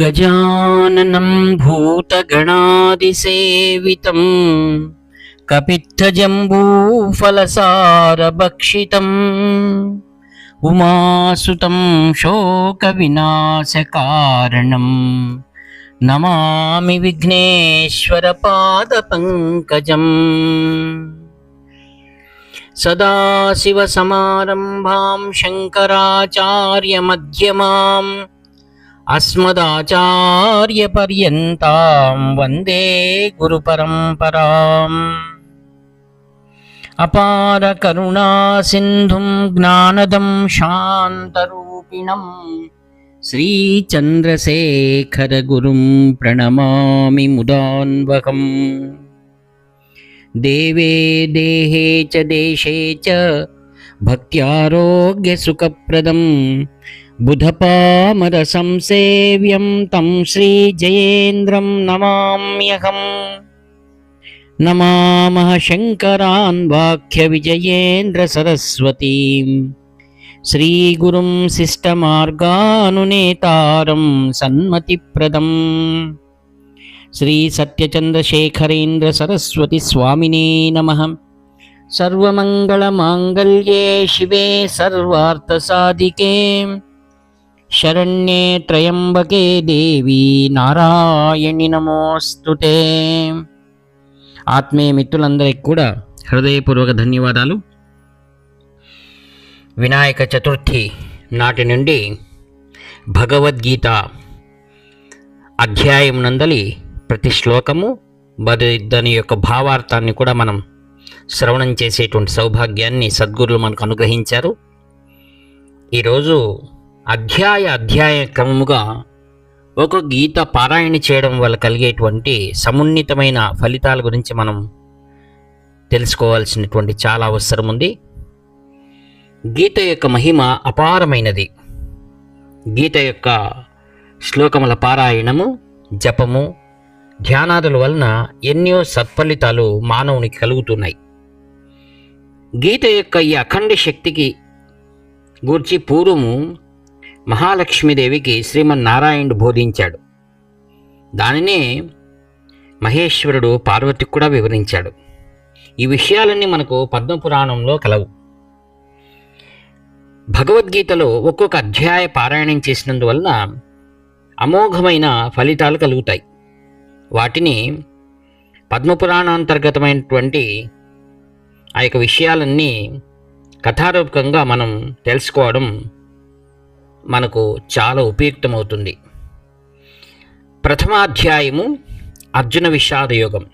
गजाननं भूतगणादिसेवितं कपित्थजम्बूफलसारभक्षितम् उमासुतं शोकविनाशकारणं नमामि विघ्नेश्वरपादपङ्कजम्। सदाशिवसमारम्भां शङ्कराचार्यमध्यमाम् अस्मदाचार्यपर्यन्तां वन्दे गुरुपरम्पराम्। अपारकरुणासिन्धुं ज्ञानदं शान्तरूपिणं श्रीचन्द्रशेखरगुरुं प्रणमामि मुदान्वहम्। देवे देहे च देशे च भक्त्यारोग्यसुखप्रदं बुधपामरसंसेव्यं तं श्रीजयेन्द्रं नमाम्यहम्। नमामः शङ्करान् वाक्यविजयेन्द्रसरस्वतीं श्रीगुरुं शिष्टमार्गानुनेतारं सन्मतिप्रदम् श्रीसत्यचन्द्रशेखरेन्द्रसरस्वतीस्वामिने नमः। सर्वमङ्गलमाङ्गल्ये शिवे सर्वार्थसाधिके शरण्ये त्र्यम्बके देवी నారాయణి నమోస్తుతే। ఆత్మీయ మిత్రులందరికీ కూడా హృదయపూర్వక ధన్యవాదాలు। వినాయక చతుర్థి నాటి నుండి భగవద్గీత అధ్యాయం నందలి ప్రతి శ్లోకము దాని యొక్క భావార్థాన్ని కూడా మనం శ్రవణం చేసేటువంటి సౌభాగ్యాన్ని సద్గురులు మనకు అనుగ్రహించారు। ఈరోజు అధ్యాయ క్రమముగా ఒక గీత పారాయణ చేయడం వల్ల కలిగేటువంటి సమున్నతమైన ఫలితాల గురించి మనం తెలుసుకోవాల్సినటువంటి చాలా అవసరం ఉంది। గీత యొక్క మహిమ అపారమైనది। గీత యొక్క శ్లోకముల పారాయణము, జపము, ధ్యానాదుల వలన ఎన్నో సత్ఫలితాలు మానవునికి కలుగుతున్నాయి। గీత యొక్క ఈ అఖండ శక్తికి గూర్చి పూర్వము మహాలక్ష్మీదేవికి శ్రీమన్నారాయణుడు బోధించాడు। దానినే మహేశ్వరుడు పార్వతికి కూడా వివరించాడు। ఈ విషయాలన్నీ మనకు పద్మపురాణంలో కలవు। భగవద్గీతలో ఒక్కొక్క అధ్యాయ పారాయణం చేసినందువలన అమోఘమైన ఫలితాలు కలుగుతాయి। వాటిని పద్మపురాణాంతర్గతమైనటువంటి ఆ యొక్క విషయాలన్నీ కథారూపకంగా మనం తెలుసుకోవడం మనకు చాలా ఉపయుక్తమవుతుంది। ప్రథమాధ్యాయము అర్జున విషాద యోగం।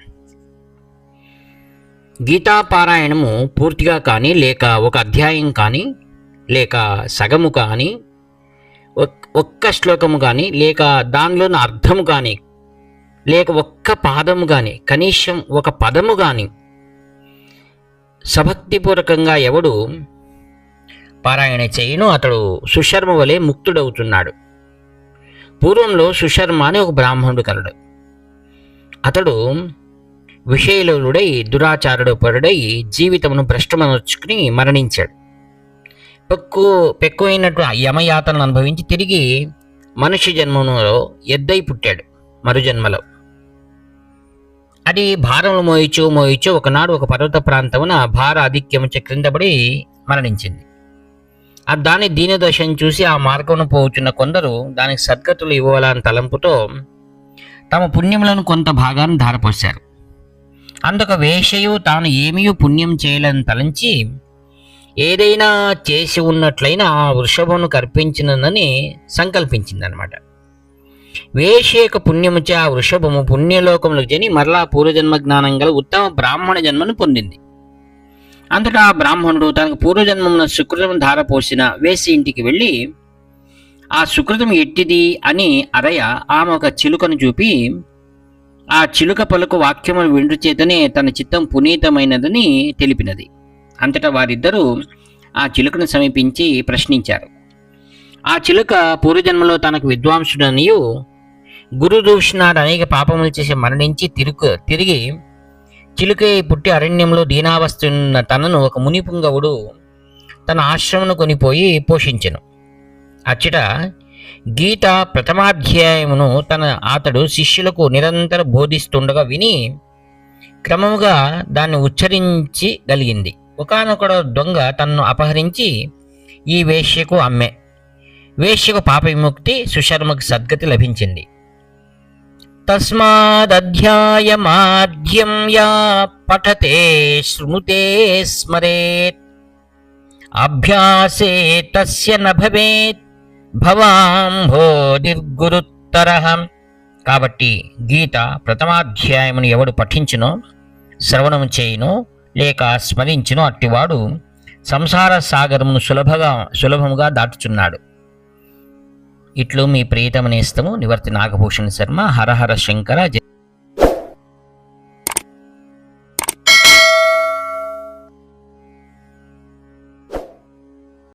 గీతాపారాయణము పూర్తిగా కానీ, లేక ఒక అధ్యాయం కానీ, లేక సగము కానీ, ఒక్క శ్లోకము కానీ, లేక దానిలోని అర్థము కానీ, లేక ఒక్క పాదము కానీ, కనీసం ఒక పదము కానీ సభక్తిపూర్వకంగా ఎవడు పారాయణ చేయను అతడు సుశర్మ వలె ముక్తుడవుతున్నాడు। పూర్వంలో సుశర్మ అని ఒక బ్రాహ్మణుడు కలడు। అతడు విషయలోలుడై దురాచారుడు పరుడై జీవితమును భ్రష్టమనర్చుకుని మరణించాడు। పెక్కువైనట్టు యమయాతనను అనుభవించి తిరిగి మనుష్య జన్మలో ఎద్దై పుట్టాడు మరుజన్మలో। అది భారములు మోయిచో ఒకనాడు ఒక పర్వత ప్రాంతమున భార ఆధిక్యము క్రిందపడి మరణించింది। దాని దీనదశను చూసి ఆ మార్గమును పోవుచున్న కొందరు దానికి సద్గతులు ఇవ్వాలని తలంపుతో తమ పుణ్యములను కొంత భాగాన్ని ధారపోశారు। అందుకు వేషయు తాను ఏమీ పుణ్యం చేయాలని తలంచి ఏదైనా చేసి ఉన్నట్లయినా ఆ వృషభమును కర్పించినని సంకల్పించిందనమాట। వేష యొక్క పుణ్యముచే ఆ వృషభము పుణ్యలోకములకు జని మరలా పూర్వజన్మ జ్ఞానం గల ఉత్తమ బ్రాహ్మణ జన్మను పొందింది। అంతటా ఆ బ్రాహ్మణుడు తనకు పూర్వజన్మమున సుకృతం ధారపోసిన వేసి ఇంటికి వెళ్ళి ఆ సుకృతం ఎట్టిది అని అరయ ఆమె ఒక చిలుకను చూపి ఆ చిలుక పలుకు వాక్యములు విండు చేతనే తన చిత్తం పునీతమైనదని తెలిపినది। అంతటా వారిద్దరూ ఆ చిలుకను సమీపించి ప్రశ్నించారు। ఆ చిలుక పూర్వజన్మలో తనకు విద్వాంసుడనియు గురు దూషణాడు అనేక పాపములు చేసి మరణించి తిరిగి చిలుకై పుట్టి అరణ్యంలో దీనావస్థున్న తనను ఒక మునిపుంగవుడు తన ఆశ్రమను కొనిపోయి పోషించెను. అచ్చట గీత ప్రథమాధ్యాయమును అతడు శిష్యులకు నిరంతరం బోధిస్తుండగా విని క్రమముగా దాన్ని ఉచ్చరించగలిగింది. ఒకానొక దొంగ తన్ను అపహరించి ఈ వేశ్యకు అమ్మే. వేశ్యకు పాప విముక్తి, సుశర్మకు సద్గతి లభించింది. తస్మాదధ్యాయమాద్యం యా పఠతే శృణుతే స్మరేత్ అభ్యాసే తస్య న భవేత్ భవాంభోధిర్గురుత్తరః. కాబట్టి గీత ప్రథమాధ్యాయమును ఎవడు పఠించునో, శ్రవణము చేయునో లేక స్మరించునో అట్టివాడు సంసార సాగరమును సులభముగా దాటుచున్నాడు. ఇట్లు మీ ప్రియతమ నేస్తము నివర్తి నాగభూషణ శర్మ. హరహర శంకర.